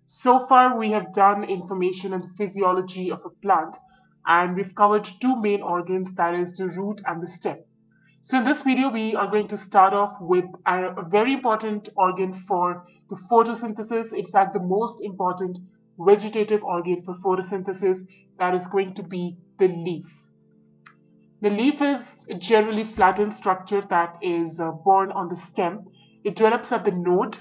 So far, we have done information on the physiology of a plant, and we've covered two main organs, that is the root and the stem. So in this video, we are going to start off with a very important organ for the photosynthesis. In fact, the most important vegetative organ for photosynthesis, that is going to be the leaf. The leaf is a generally flattened structure that is born on the stem. It develops at the node,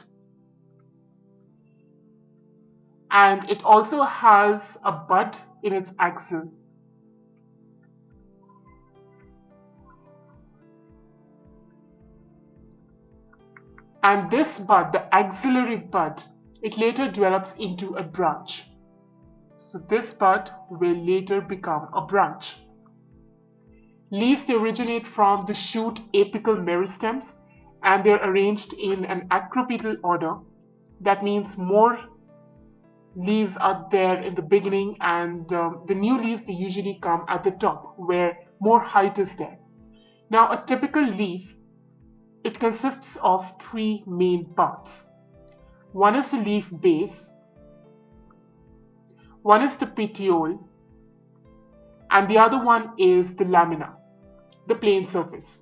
and it also has a bud in its axil. And this bud, the axillary bud, it later develops into a branch. So this bud will later become a branch. Leaves, they originate from the shoot apical meristems, and they're arranged in an acropetal order. That means more leaves are there in the beginning, and the new leaves, they usually come at the top where more height is there. Now, a typical leaf, it consists of three main parts. One is the leaf base, one is the petiole, and the other one is the lamina, the plain surface.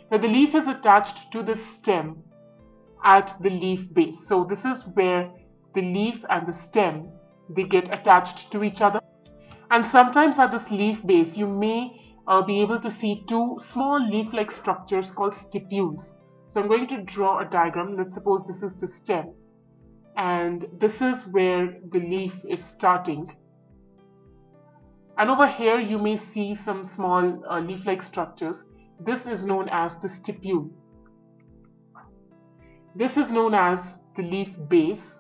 Now the leaf is attached to the stem at the leaf base. So this is where the leaf and the stem, they get attached to each other. And sometimes at this leaf base, you may be able to see two small leaf-like structures called stipules. So I'm going to draw a diagram. Let's suppose this is the stem, and this is where the leaf is starting. And over here you may see some small leaf-like structures. This is known as the stipule. This is known as the leaf base.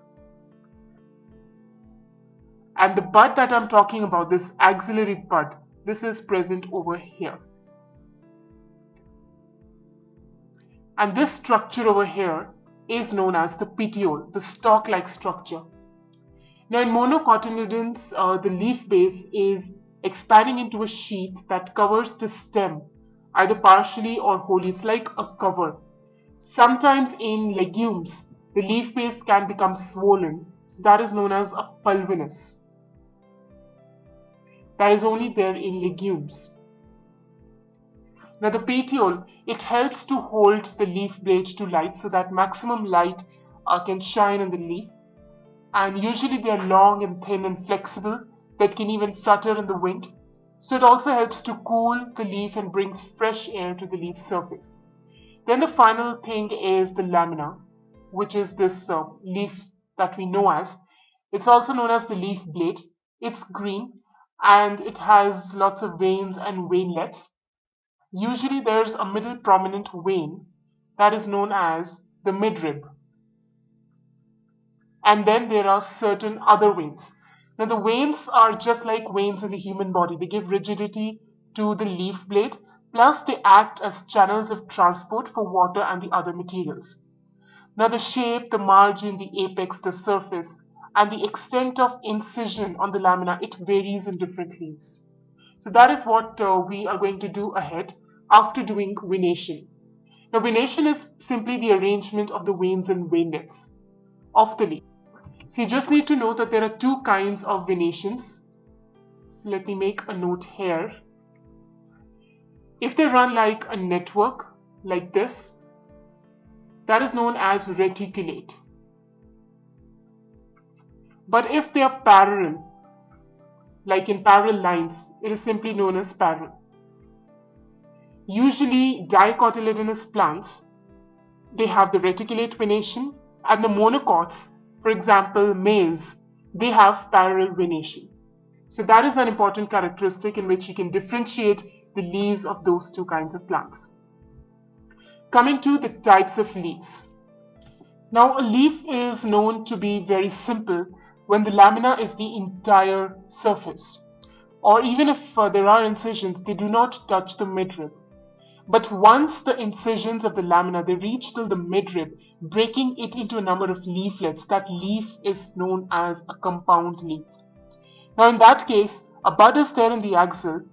And the bud that I'm talking about, this axillary bud, this is present over here. And this structure over here is known as the petiole, the stalk-like structure. Now in monocotyledons, the leaf base is expanding into a sheath that covers the stem, either partially or wholly. It's like a cover. Sometimes in legumes, the leaf base can become swollen, so that is known as a pulvinus. That is only there in legumes. Now the petiole, it helps to hold the leaf blade to light so that maximum light can shine on the leaf. And usually they are long and thin and flexible, that can even flutter in the wind. So it also helps to cool the leaf and brings fresh air to the leaf surface. Then the final thing is the lamina, which is this leaf that we know as. It's also known as the leaf blade. It's green and it has lots of veins and veinlets. Usually there's a middle prominent vein that is known as the midrib. And then there are certain other veins. Now the veins are just like veins in the human body. They give rigidity to the leaf blade, plus they act as channels of transport for water and the other materials. Now the shape, the margin, the apex, the surface, and the extent of incision on the lamina, it varies in different leaves. So that is what we are going to do ahead after doing venation. Now venation is simply the arrangement of the veins and veinlets of the leaf. So you just need to know that there are two kinds of venations. So let me make a note here. If they run like a network, like this, that is known as reticulate. But if they are parallel, like in parallel lines, it is simply known as parallel. Usually dicotyledonous plants, they have the reticulate venation, and the monocots, for example maize, they have parallel venation. So that is an important characteristic in which you can differentiate the leaves of those two kinds of plants. Coming to the types of leaves. Now a leaf is known to be very simple when the lamina is the entire surface, or even if there are incisions, they do not touch the midrib. But once the incisions of the lamina, they reach till the midrib, breaking it into a number of leaflets, that leaf is known as a compound leaf. Now in that case, a bud is there in the axil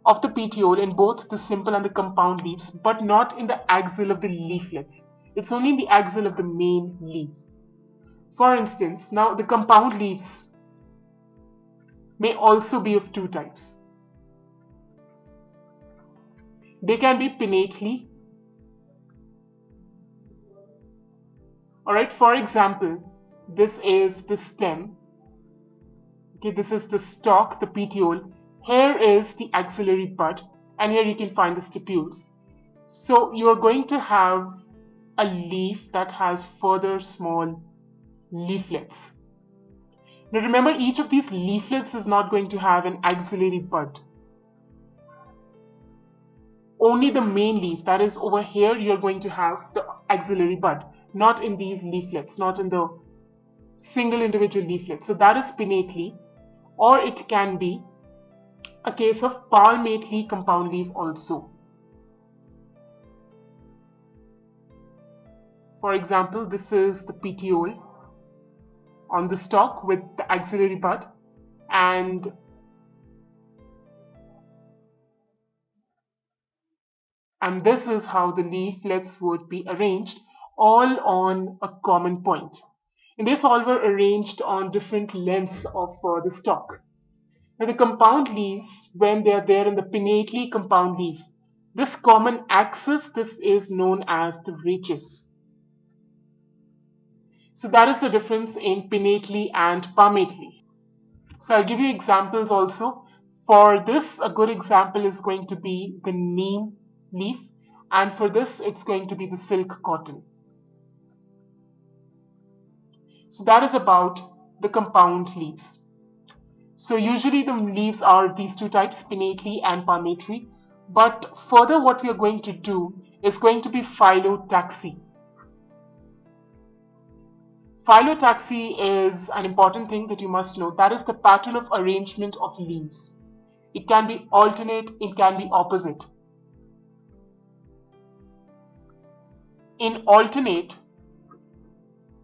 of the petiole in both the simple and the compound leaves, but not in the axil of the leaflets. It's only in the axil of the main leaf. For instance, now the compound leaves may also be of two types. They can be pinnately. Alright, for example, this is the stem. Okay, this is the stalk, the petiole. Here is the axillary bud, and here you can find the stipules. So you're going to have a leaf that has further small leaflets. Now remember, each of these leaflets is not going to have an axillary bud. Only the main leaf, that is over here, you're going to have the axillary bud, not in these leaflets, not in the single individual leaflet. So that is pinnately, or it can be a case of palmately compound leaf also. For example, this is the petiole on the stalk with the axillary bud, and this is how the leaflets would be arranged, all on a common point. And these all were arranged on different lengths of the stalk. Now the compound leaves, when they are there in the pinnately compound leaf, this common axis, this is known as the rachis. So that is the difference in pinnately and palmately. So I'll give you examples also. For this, a good example is going to be the neem leaf, and for this it's going to be the silk cotton. So that is about the compound leaves. So usually the leaves are these two types, pinnately and palmately, but further what we are going to do is going to be phyllotaxy. Phyllotaxy is an important thing that you must know. That is the pattern of arrangement of leaves. It can be alternate, it can be opposite. In alternate,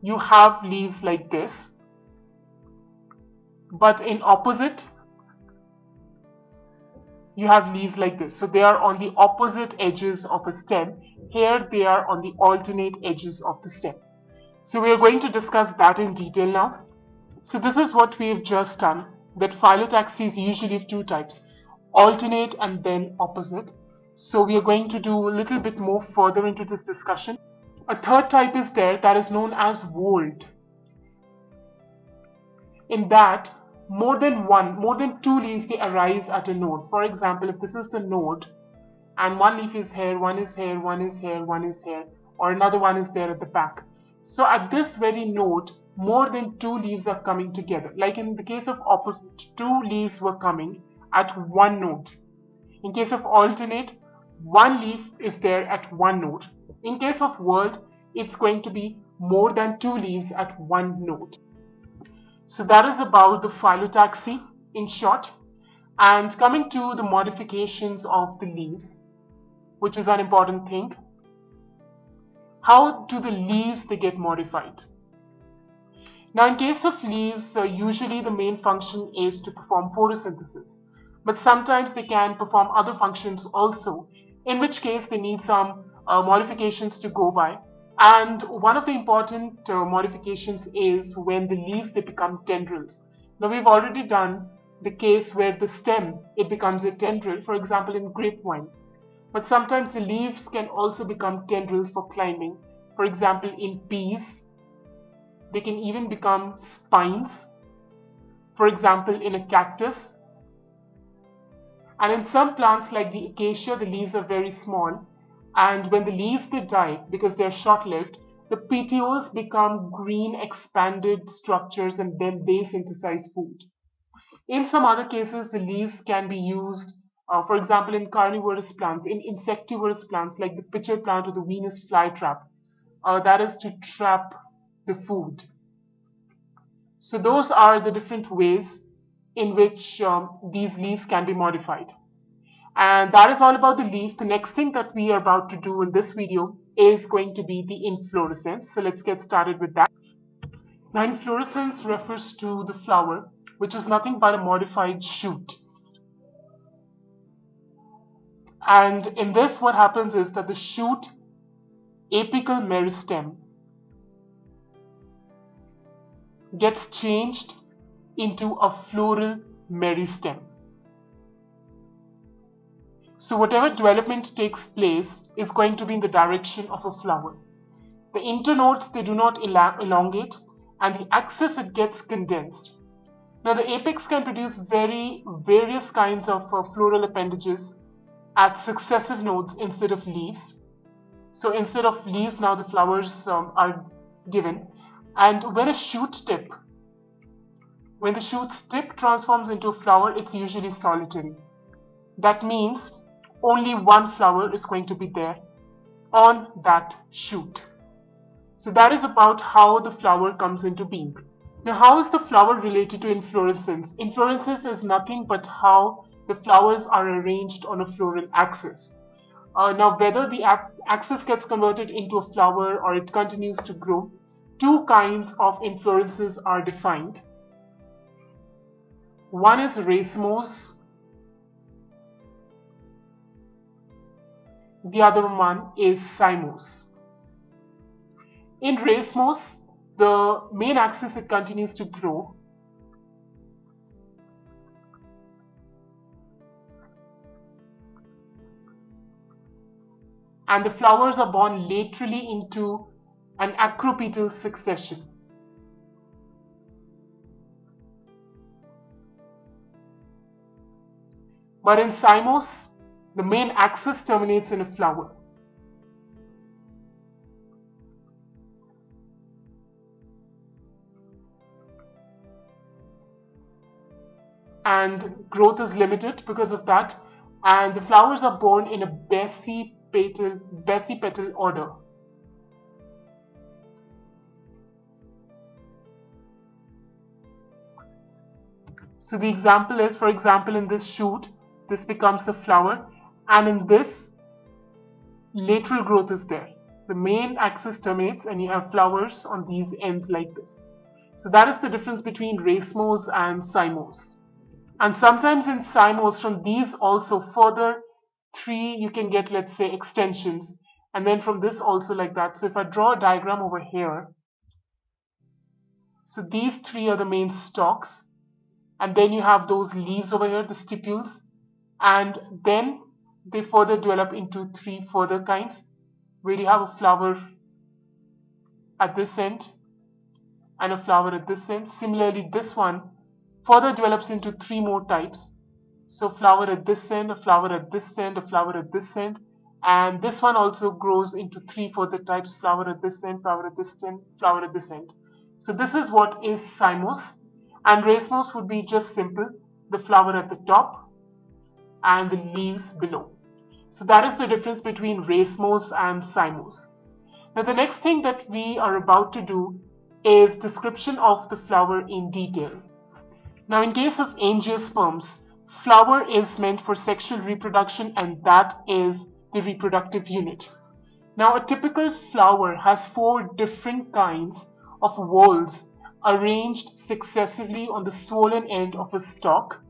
you have leaves like this, but in opposite, you have leaves like this. So they are on the opposite edges of a stem. Here they are on the alternate edges of the stem. So we are going to discuss that in detail now. So this is what we have just done, that phyllotaxy is usually of two types, alternate and then opposite. So we are going to do a little bit more further into this discussion. A third type is there that is known as whorled. In that, more than two leaves, they arise at a node. For example, if this is the node and one leaf is here, one is here, one is here, one is here, or another one is there at the back. So at this very node, more than two leaves are coming together. Like in the case of opposite, two leaves were coming at one node. In case of alternate, one leaf is there at one node. In case of whorled, it's going to be more than two leaves at one node. So that is about the phyllotaxy in short. And coming to the modifications of the leaves, which is an important thing. How do the leaves they get modified? Now in case of leaves, usually the main function is to perform photosynthesis, but sometimes they can perform other functions also, in which case they need some modifications to go by. And one of the important modifications is when the leaves they become tendrils. Now we've already done the case where the stem it becomes a tendril, for example in grapevine. But sometimes the leaves can also become tendrils for climbing. For example, in peas, they can even become spines. For example, in a cactus. And in some plants like the acacia, the leaves are very small. And when the leaves they die, because they are short-lived, the petioles become green expanded structures and then they synthesize food. In some other cases, the leaves can be used for example, in carnivorous plants, in insectivorous plants like the pitcher plant or the Venus flytrap, that is to trap the food. So those are the different ways in which these leaves can be modified. And that is all about the leaf. The next thing that we are about to do in this video is going to be the inflorescence. So let's get started with that. Now inflorescence refers to the flower, which is nothing but a modified shoot. And in this, what happens is that the shoot, apical meristem, gets changed into a floral meristem. So whatever development takes place is going to be in the direction of a flower. The internodes, they do not elongate, and the axis, it gets condensed. Now the apex can produce various kinds of floral appendages at successive nodes instead of leaves. So instead of leaves, now the flowers are given. And when the shoot's tip transforms into a flower, it's usually solitary. That means only one flower is going to be there on that shoot. So that is about how the flower comes into being. Now, how is the flower related to inflorescence? Inflorescence is nothing but how the flowers are arranged on a floral axis. Now, whether the axis gets converted into a flower or it continues to grow, two kinds of inflorescences are defined. One is racemose, the other one is cymose. In racemose, the main axis, it continues to grow, and the flowers are borne laterally into an acropetal succession. But in cymose, the main axis terminates in a flower. And growth is limited because of that, and the flowers are borne in a basipetal order. So the example is, for example, in this shoot, this becomes the flower, and in this, lateral growth is there. The main axis terminates and you have flowers on these ends like this. So that is the difference between racemose and cymose. And sometimes in cymose, from these also further three, you can get, let's say, extensions, and then from this also like that. So if I draw a diagram over here, so these three are the main stalks, and then you have those leaves over here, the stipules, and then they further develop into three further kinds, where you have a flower at this end and a flower at this end. Similarly, this one further develops into three more types. So flower at this end, a flower at this end, a flower at this end, and this one also grows into three further types: flower at this end, flower at this end, flower at this end. So this is what is cymose, and racemose would be just simple, the flower at the top and the leaves below. So that is the difference between racemose and cymose. Now the next thing that we are about to do is description of the flower in detail. Now in case of angiosperms, flower is meant for sexual reproduction, and that is the reproductive unit. Now a typical flower has 4 different kinds of whorls arranged successively on the swollen end of a stalk.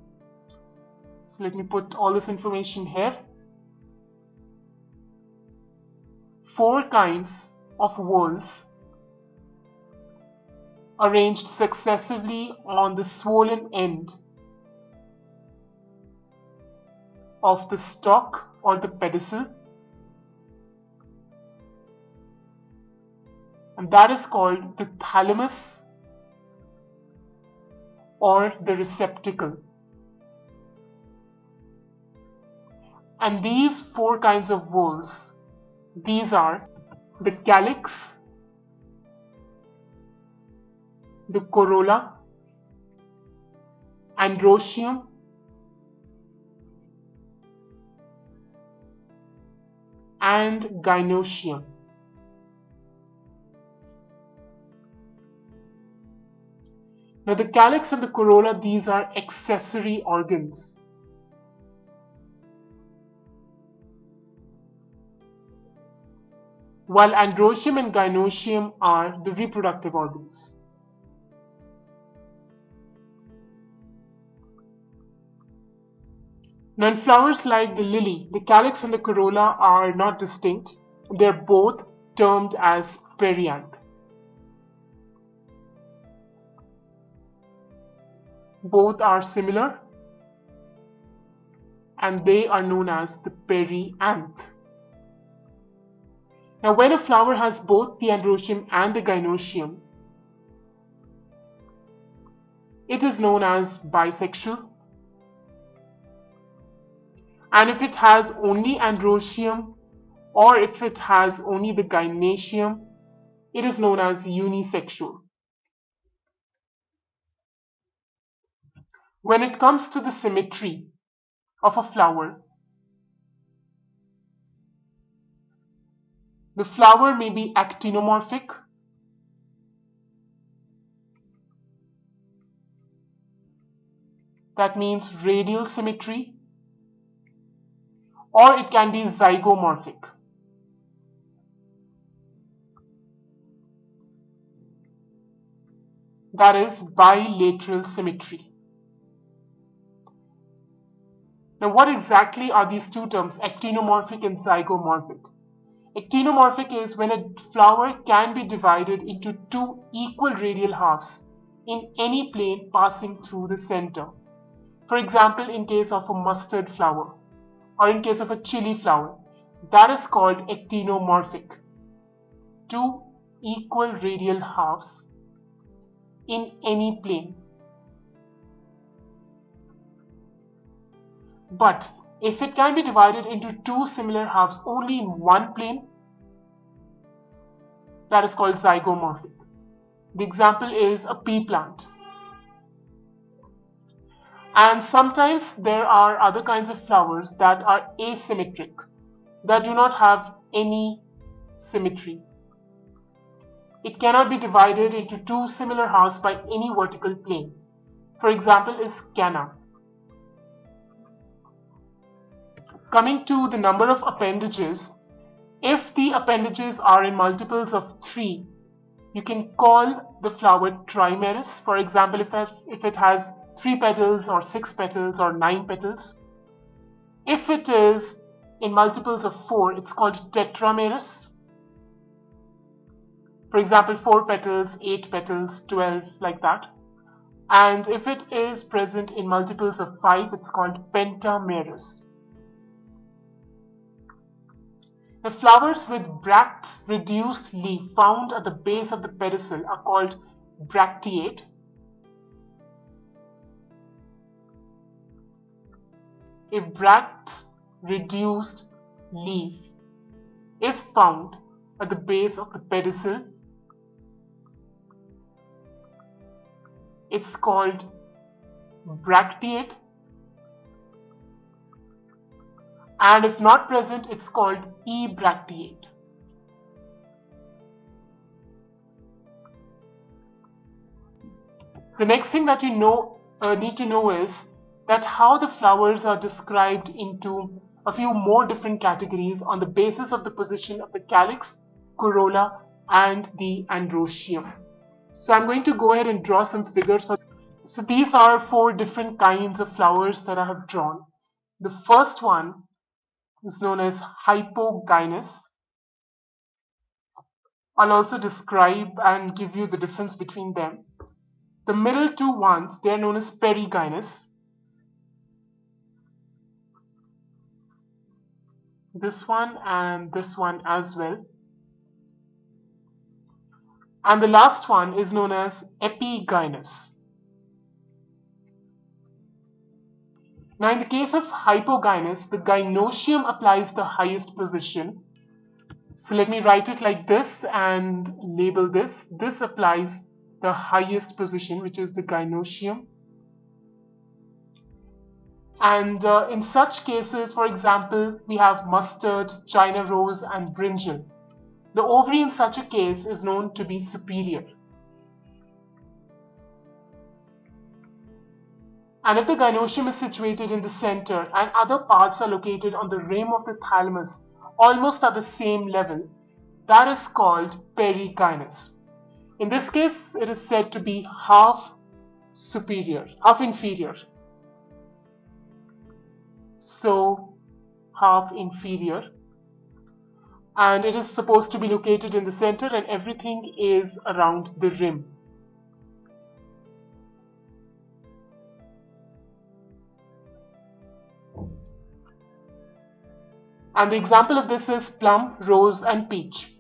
So let me put all this information here. 4 kinds of whorls arranged successively on the swollen end of the stalk or the pedicel, and that is called the thalamus or the receptacle. And these 4 kinds of whorls, these are the calyx, the corolla, androecium, and gynoecium. Now the calyx and the corolla, these are accessory organs. While androecium and gynoecium are the reproductive organs. Now in flowers like the lily, the calyx and the corolla are not distinct. They are both termed as perianth. Both are similar and they are known as the perianth. Now when a flower has both the androecium and the gynoecium, it is known as bisexual. And if it has only androecium or if it has only the gynoecium, it is known as unisexual. When it comes to the symmetry of a flower, the flower may be actinomorphic, that means radial symmetry, or it can be zygomorphic. That is bilateral symmetry. Now what exactly are these two terms, actinomorphic and zygomorphic? Actinomorphic is when a flower can be divided into two equal radial halves in any plane passing through the center. For example, in case of a mustard flower or in case of a chili flower, that is called actinomorphic. Two equal radial halves in any plane. But if it can be divided into two similar halves only in one plane, that is called zygomorphic. The example is a pea plant. And sometimes there are other kinds of flowers that are asymmetric, that do not have any symmetry. It cannot be divided into two similar halves by any vertical plane. For example is canna. Coming to the number of appendages, if the appendages are in multiples of 3, you can call the flower trimerous. For example, if it has 3 petals or 6 petals or 9 petals. If it is in multiples of 4, it's called tetramerous. For example, 4 petals, 8 petals, 12, like that. And if it is present in multiples of 5, it's called pentamerous. The flowers with bracts reduced leaf found at the base of the pedicel are called bracteate. If bracts reduced leaf is found at the base of the pedicel, it's called bracteate. And if not present, it's called ebracteate. The next thing that you need to know is that how the flowers are described into a few more different categories on the basis of the position of the calyx, corolla, and the androecium. So I'm going to go ahead and draw some figures. So these are 4 different kinds of flowers that I have drawn. The first one is known as hypogynous. I'll also describe and give you the difference between them. The middle 2 ones, they are known as perigynous. This one and this one as well. And the last one is known as epigynous. Now in the case of hypogynous, the gynoecium applies the highest position. So let me write it like this and label this. This applies the highest position, which is the gynoecium. And in such cases, for example, we have mustard, China rose, and brinjal. The ovary in such a case is known to be superior. And if the gynoecium is situated in the center and other parts are located on the rim of the thalamus, almost at the same level, that is called perigynous. In this case, it is said to be half inferior. So, half inferior. And it is supposed to be located in the center and everything is around the rim. And the example of this is plum, rose, and peach.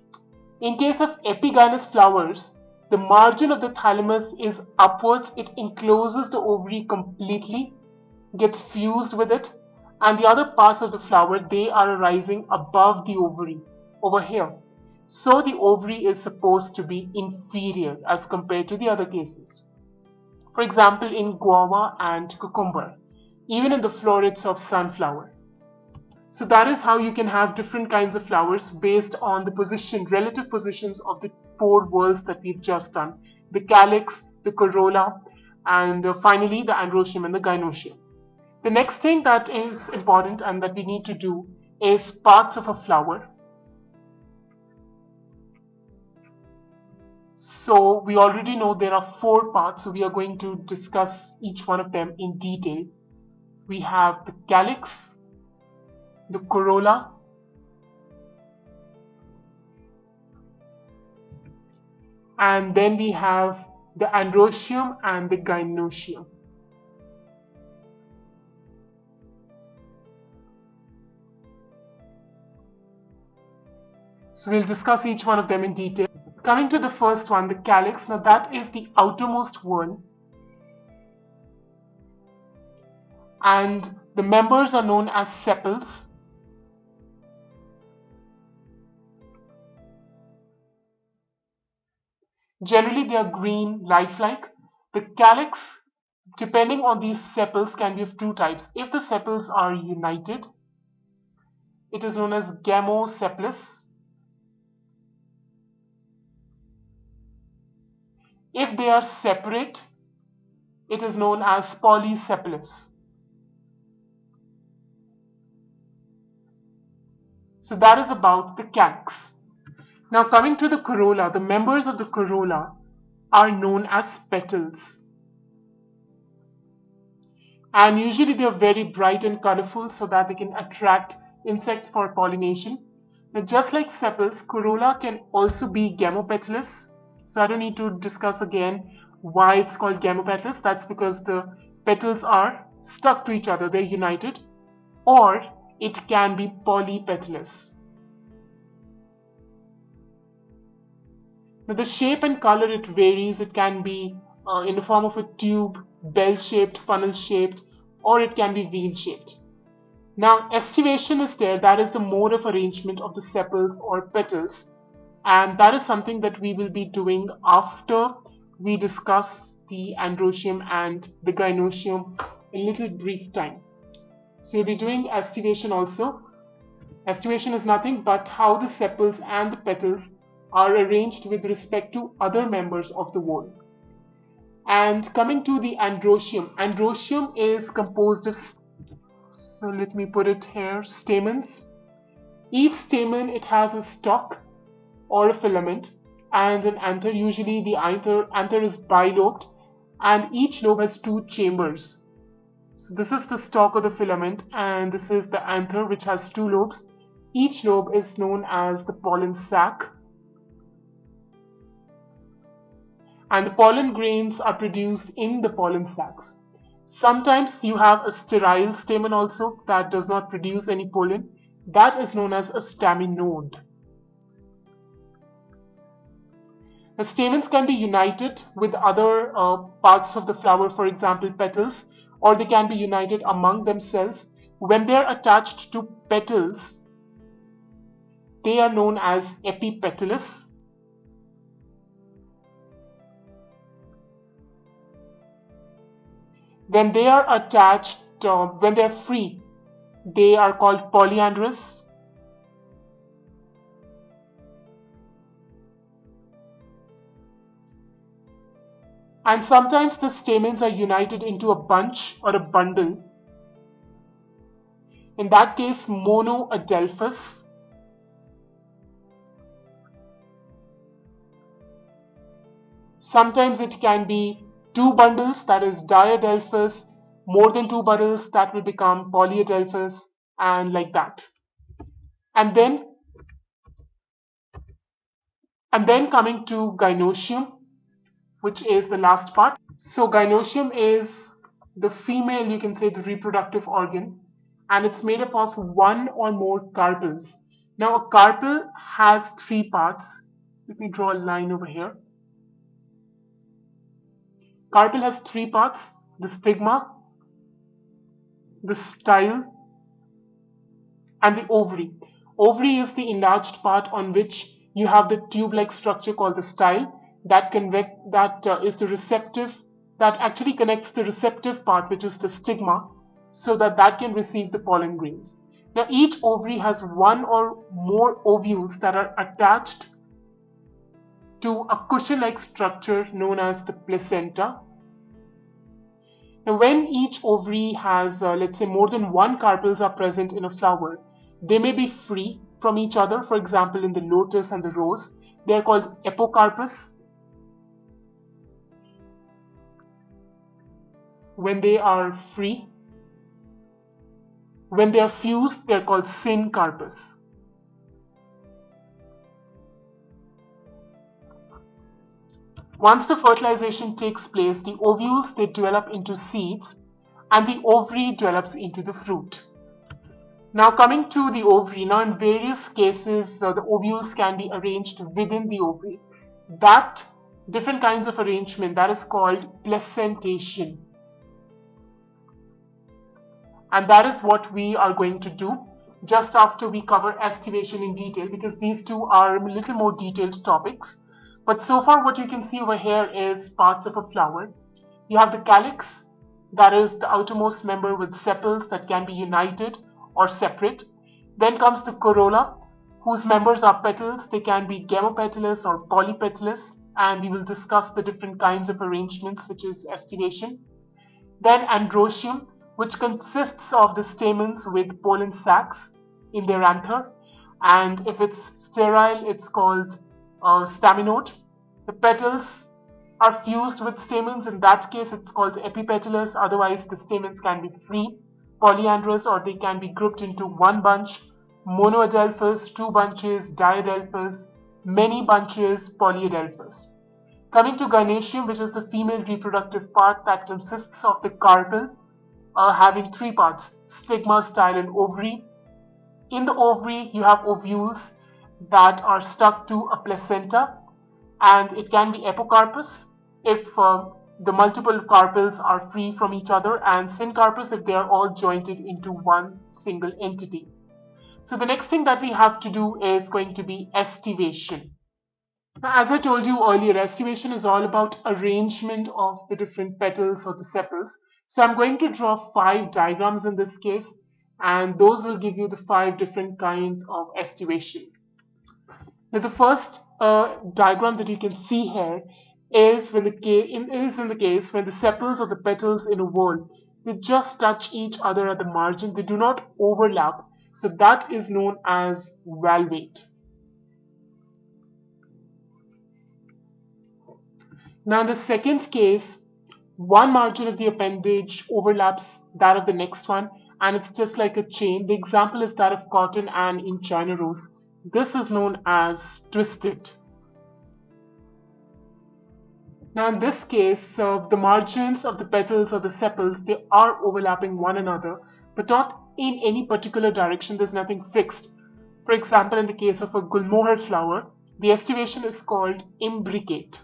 In case of epigynous flowers, the margin of the thalamus is upwards, it encloses the ovary completely, gets fused with it, and the other parts of the flower, they are arising above the ovary, over here. So the ovary is supposed to be inferior as compared to the other cases. For example, in guava and cucumber, even in the florets of sunflower. So that is how you can have different kinds of flowers based on the position, relative positions of the four whorls that we've just done. The calyx, the corolla, and finally the androecium and the gynoecium. The next thing that is important and that we need to do is parts of a flower. So we already know there are four parts, so we are going to discuss each one of them in detail. We have the calyx, the corolla, and then we have the androecium and the gynoecium. So we'll discuss each one of them in detail. Coming to the first one, the calyx. Now that is the outermost whorl, and the members are known as sepals. Generally they are green, lifelike. The calyx, depending on these sepals, can be of two types. If the sepals are united, it is known as gamosepalous. If they are separate, it is known as polysepalous. So that is about the calyx. Now coming to the corolla, the members of the corolla are known as petals. And usually they are very bright and colorful so that they can attract insects for pollination. Now just like sepals, corolla can also be gamopetalous. So I don't need to discuss again why it's called gamopetalous. That's because the petals are stuck to each other, they're united. Or it can be polypetalous. Now the shape and color, it varies. It can be in the form of a tube, bell-shaped, funnel-shaped, or it can be wheel-shaped. Now estivation is there, that is the mode of arrangement of the sepals or petals, and that is something that we will be doing after we discuss the androecium and the gynoecium in a little brief time. So we'll be doing estivation also. Estivation is nothing but how the sepals and the petals are arranged with respect to other members of the whorl. And coming to the androecium, androecium is composed of, so let me put it here, stamens. Each stamen, it has a stalk or a filament and an anther. Usually the anther is bilobed, and each lobe has two chambers. So this is the stalk or the filament, and this is the anther, which has two lobes. Each lobe is known as the pollen sac. And the pollen grains are produced in the pollen sacs. Sometimes you have a sterile stamen also that does not produce any pollen. That is known as a staminode. The stamens can be united with other parts of the flower, for example petals, or they can be united among themselves. When they are attached to petals, they are known as epipetalous. When they are attached, when they are free, they are called polyandrous. And sometimes the stamens are united into a bunch or a bundle. In that case, monoadelphous. Sometimes it can be two bundles, that is diadelphous. More than two bundles, that will become polyadelphous, and like that. And then coming to gynoecium, which is the last part. So gynoecium is the female, you can say, the reproductive organ, and it's made up of one or more carpels. Now a carpel has three parts. Let me draw a line over here. Carpel has three parts: the stigma, the style, and the ovary. Ovary is the enlarged part on which you have the tube-like structure called the style that is the receptive, that actually connects the receptive part, which is the stigma, so that can receive the pollen grains. Now each ovary has one or more ovules that are attached to a cushion-like structure known as the placenta. Now when each ovary has, let's say, more than one carpels are present in a flower, they may be free from each other. For example, in the lotus and the rose, they are called apocarpous. When they are free, when they are fused, they are called syncarpous. Once the fertilization takes place, the ovules, they develop into seeds and the ovary develops into the fruit. Now coming to the ovary, now in various cases the ovules can be arranged within the ovary. That different kinds of arrangement, that is called placentation. And that is what we are going to do just after we cover estivation in detail, because these two are a little more detailed topics. But so far what you can see over here is parts of a flower. You have the calyx, that is the outermost member with sepals that can be united or separate. Then comes the corolla, whose members are petals. They can be gamopetalous or polypetalous, and we will discuss the different kinds of arrangements, which is estivation. Then androecium, which consists of the stamens with pollen sacs in their anther, and if it's sterile, it's called staminode. The petals are fused with stamens. In that case, it's called epipetalous. Otherwise, the stamens can be free, polyandrous, or they can be grouped into one bunch, monoadelphous, two bunches, diadelphous, many bunches, polyadelphous. Coming to gynoecium, which is the female reproductive part that consists of the carpel, having three parts: stigma, style, and ovary. In the ovary, you have ovules that are stuck to a placenta, and it can be apocarpous if the multiple carpels are free from each other, and syncarpous if they are all jointed into one single entity. So the next thing that we have to do is going to be estivation. Now, as I told you earlier, estivation is all about arrangement of the different petals or the sepals. So I'm going to draw 5 diagrams in this case, and those will give you the 5 different kinds of estivation. Now the first diagram that you can see here is in the case when the sepals or the petals in a whorl, they just touch each other at the margin, they do not overlap. So that is known as valvate. Now in the second case, one margin of the appendage overlaps that of the next one, and it's just like a chain. The example is that of cotton and in China rose. This is known as twisted. Now in this case, the margins of the petals or the sepals, they are overlapping one another, but not in any particular direction. There's nothing fixed. For example, in the case of a gulmohar flower, the estivation is called imbricate.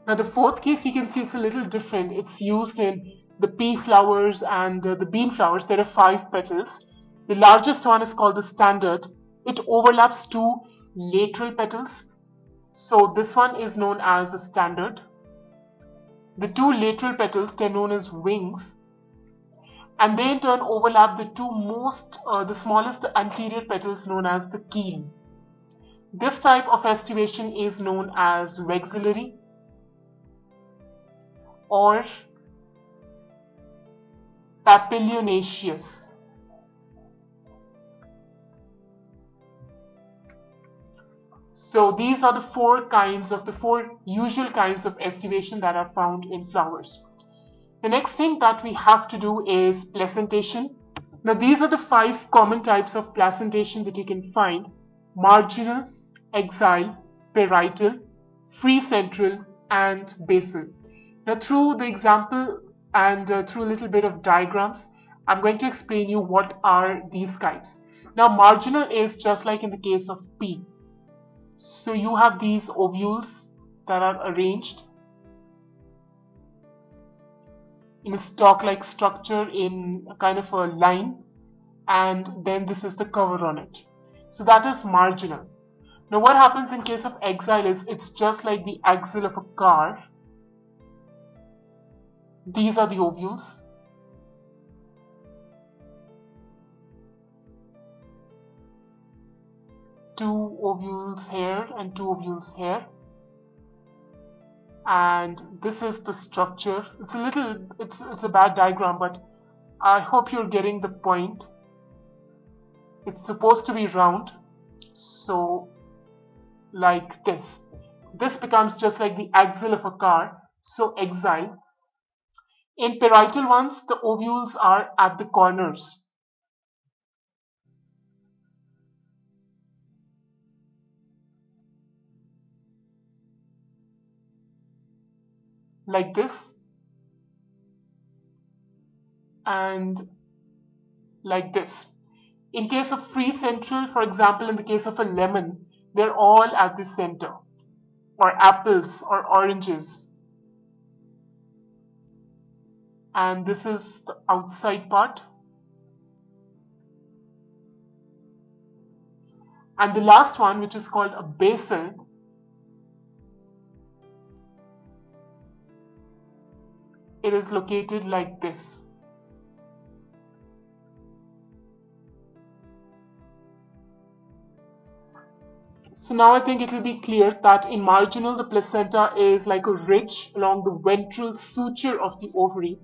Now the fourth case, you can see it's a little different. It's used in the pea flowers and the bean flowers. There are 5 petals. The largest one is called the standard. It overlaps 2 lateral petals. So this one is known as a standard. The 2 lateral petals, they're known as wings. And they in turn overlap the the smallest, the anterior petals, known as the keel. This type of estivation is known as vexillary or papilionaceous. So these are the 4 usual kinds of estivation that are found in flowers. The next thing that we have to do is placentation. Now these are the 5 common types of placentation that you can find: marginal, axile, parietal, free central, and basal. Now through the example and through a little bit of diagrams, I'm going to explain you what are these types. Now marginal is just like in the case of P. So you have these ovules that are arranged in a stalk-like structure in a kind of a line, and then this is the cover on it. So that is marginal. Now what happens in case of axile is it's just like the axle of a car. These are the ovules. Two ovules here and two ovules here. And this is the structure. It's a bad diagram, but I hope you're getting the point. It's supposed to be round, so like this. This becomes just like the axle of a car, so axile. In parietal ones, the ovules are at the corners. Like this. And like this. In case of free central, for example, in the case of a lemon, they're all at the center. Or apples or oranges. And this is the outside part. And the last one, which is called a basal, it is located like this. So now I think it will be clear that in marginal, the placenta is like a ridge along the ventral suture of the ovary.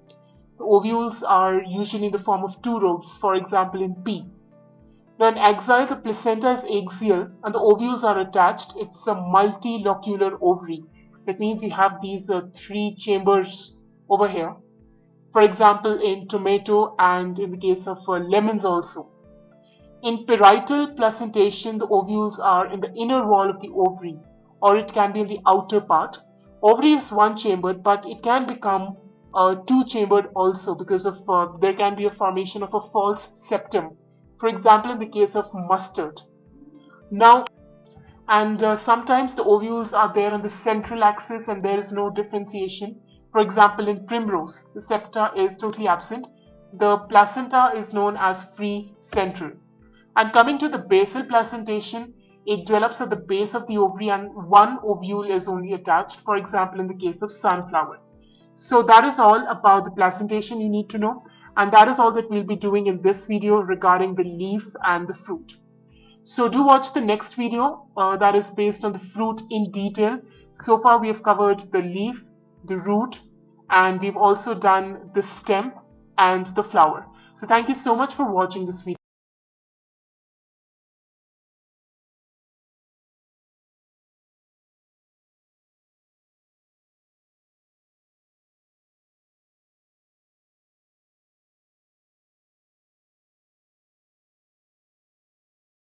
The ovules are usually in the form of two rows, for example in P. Now in axile, the placenta is axial and the ovules are attached. It's a multilocular ovary. That means you have these three chambers over here. For example, in tomato and in the case of lemons also. In parietal placentation, the ovules are in the inner wall of the ovary, or it can be in the outer part. Ovary is one-chambered, but it can become two-chambered also because of there can be a formation of a false septum. For example, in the case of mustard. Now, and sometimes the ovules are there on the central axis and there is no differentiation. For example, in primrose, the septa is totally absent. The placenta is known as free central. And coming to the basal placentation, it develops at the base of the ovary and one ovule is only attached, for example in the case of sunflower. So that is all about the placentation you need to know, and that is all that we'll be doing in this video regarding the leaf and the fruit. So do watch the next video that is based on the fruit in detail. So far we have covered the leaf, the root, and we've also done the stem and the flower. So thank you so much for watching this video.